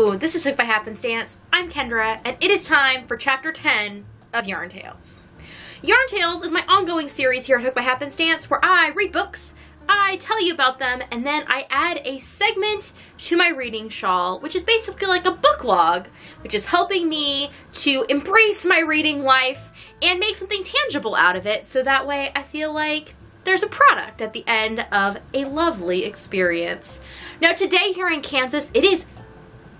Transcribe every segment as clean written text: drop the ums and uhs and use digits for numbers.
Hello, this is Hooked by Happenstance. I'm Kendra, and it is time for Chapter 10 of Yarn Tales. Yarn Tales is my ongoing series here at Hooked by Happenstance where I read books, I tell you about them, and then I add a segment to my reading shawl, which is basically like a book log, which is helping me to embrace my reading life and make something tangible out of it, so that way I feel like there's a product at the end of a lovely experience. Now today here in Kansas, it is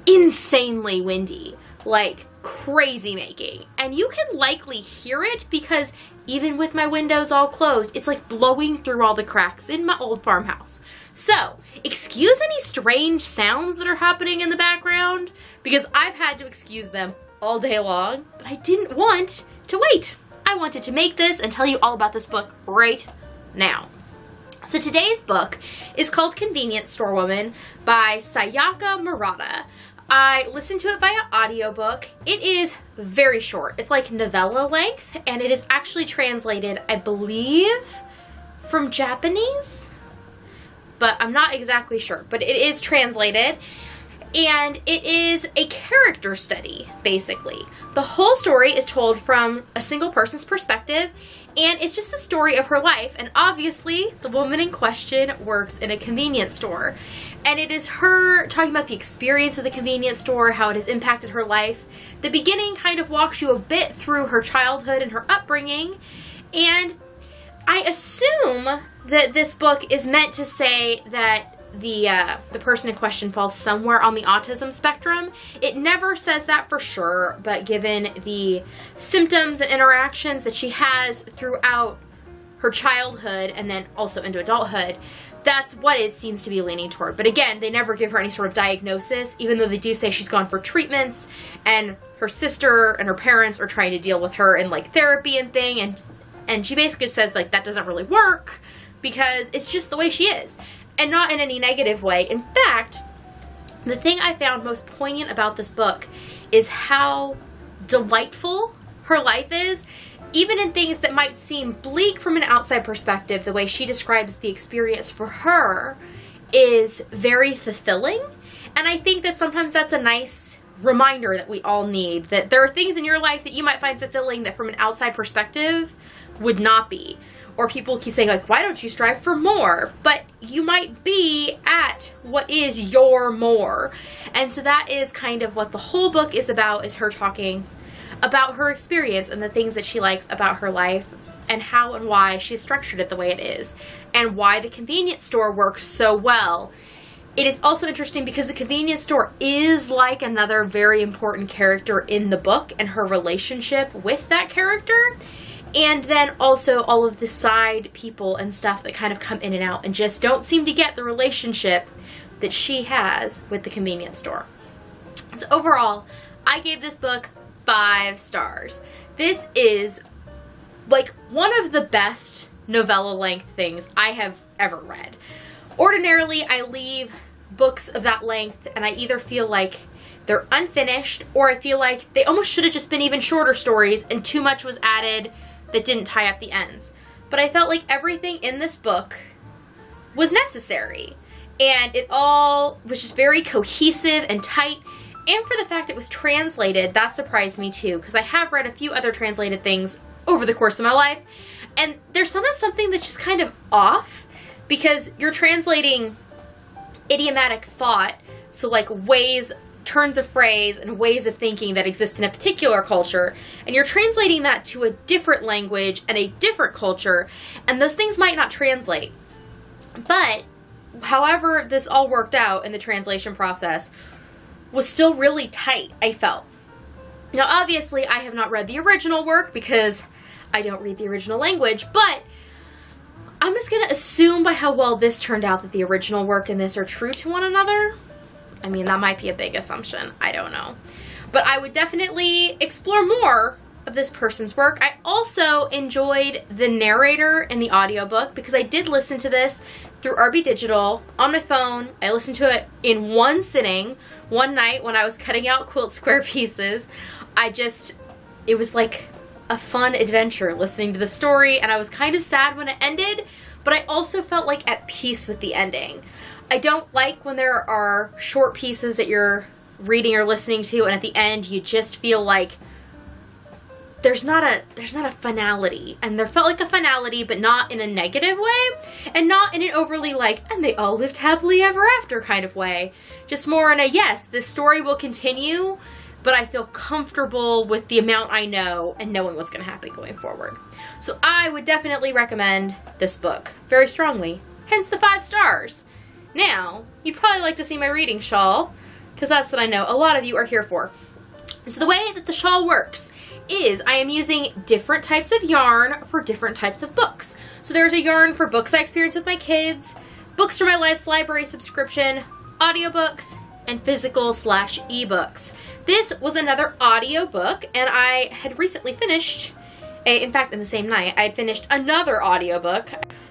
insanely windy, like crazy making, and you can likely hear it because even with my windows all closed, it's like blowing through all the cracks in my old farmhouse. So, excuse any strange sounds that are happening in the background because I've had to excuse them all day long, but I didn't want to wait. I wanted to make this and tell you all about this book right now. So today's book is called Convenience Store Woman by Sayaka Murata. I listened to it via audiobook. It is very short. It's like novella length, and it is actually translated, I believe, from Japanese, but I'm not exactly sure, but it is translated. And it is a character study, basically. The whole story is told from a single person's perspective, and it's just the story of her life. And obviously, the woman in question works in a convenience store. And it is her talking about the experience of the convenience store, how it has impacted her life. The beginning kind of walks you a bit through her childhood and her upbringing. And I assume that this book is meant to say that the person in question falls somewhere on the autism spectrum. It never says that for sure, but given the symptoms and interactions that she has throughout her childhood and then also into adulthood, that's what it seems to be leaning toward. But again, they never give her any sort of diagnosis, even though they do say she's gone for treatments, and her sister and her parents are trying to deal with her in like therapy and thing, and she basically says like that doesn't really work because it's just the way she is. And not in any negative way. In fact, the thing I found most poignant about this book is how delightful her life is, even in things that might seem bleak from an outside perspective. The way she describes the experience for her is very fulfilling, and I think that sometimes that's a nice reminder that we all need, that there are things in your life that you might find fulfilling that from an outside perspective would not be. Or people keep saying, like, why don't you strive for more? But you might be at what is your more. And so that is kind of what the whole book is about, is her talking about her experience and the things that she likes about her life and how and why she's structured it the way it is and why the convenience store works so well. It is also interesting because the convenience store is like another very important character in the book and her relationship with that character. And then also all of the side people and stuff that kind of come in and out and just don't seem to get the relationship that she has with the convenience store. So overall, I gave this book 5 stars. This is like one of the best novella length things I have ever read. Ordinarily, I leave books of that length and I either feel like they're unfinished or I feel like they almost should have just been even shorter stories and too much was added that didn't tie up the ends. But I felt like everything in this book was necessary, and it all was just very cohesive and tight, and for the fact it was translated, that surprised me too, because I have read a few other translated things over the course of my life, and there's sometimes something that's just kind of off, because you're translating idiomatic thought, so like ways, turns of phrase and ways of thinking that exist in a particular culture, and you're translating that to a different language and a different culture, and those things might not translate. But however this all worked out in the translation process was still really tight, I felt. Now obviously I have not read the original work because I don't read the original language, but I'm just gonna assume by how well this turned out that the original work and this are true to one another. I mean, that might be a big assumption. I don't know. But I would definitely explore more of this person's work. I also enjoyed the narrator in the audiobook because I did listen to this through RB Digital on my phone. I listened to it in one sitting, one night when I was cutting out quilt square pieces. It was like a fun adventure listening to the story, and I was kind of sad when it ended, but I also felt like at peace with the ending. I don't like when there are short pieces that you're reading or listening to, and at the end you just feel like there's not a finality, and there felt like a finality, but not in a negative way, and not in an overly like, and they all lived happily ever after kind of way. Just more in a, yes, this story will continue, but I feel comfortable with the amount I know and knowing what's going to happen going forward. So I would definitely recommend this book very strongly, hence the 5 stars. Now, you'd probably like to see my reading shawl, because that's what I know a lot of you are here for. So the way that the shawl works is I am using different types of yarn for different types of books. So there's a yarn for books I experience with my kids, books for my Life's Library subscription, audiobooks, and physical/ebooks. This was another audiobook, and I had recently finished, in fact in the same night, I had finished another audiobook.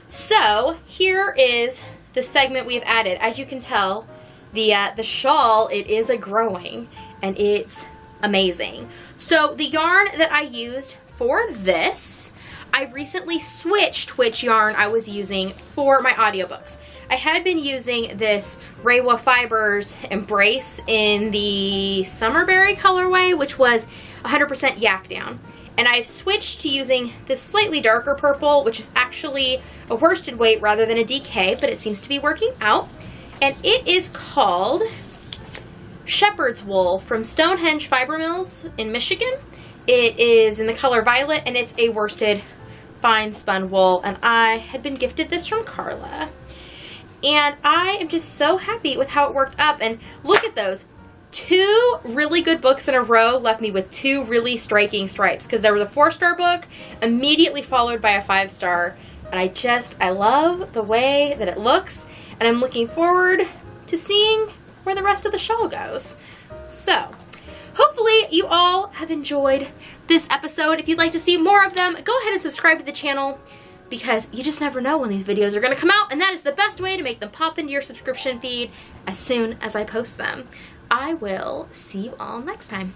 So here is the segment we've added. As you can tell, the shawl, it is a growing, and it's amazing. So the yarn that I used for this, I recently switched which yarn I was using for my audiobooks. I had been using this Reiwa Fibers Embrace in the Summerberry colorway, which was 100% yak down. And I've switched to using this slightly darker purple, which is actually a worsted weight rather than a DK, but it seems to be working out. And it is called Shepherd's Wool from Stonehenge Fiber Mills in Michigan. It is in the color violet, and it's a worsted fine spun wool, and I had been gifted this from Carla. And I am just so happy with how it worked up, and look at those. 2 really good books in a row left me with 2 really striking stripes, because there was a 4-star book immediately followed by a 5-star, and I love the way that it looks, and I'm looking forward to seeing where the rest of the shawl goes. So, hopefully you all have enjoyed this episode. If you'd like to see more of them, go ahead and subscribe to the channel, because you just never know when these videos are going to come out, and that is the best way to make them pop into your subscription feed as soon as I post them. I will see you all next time.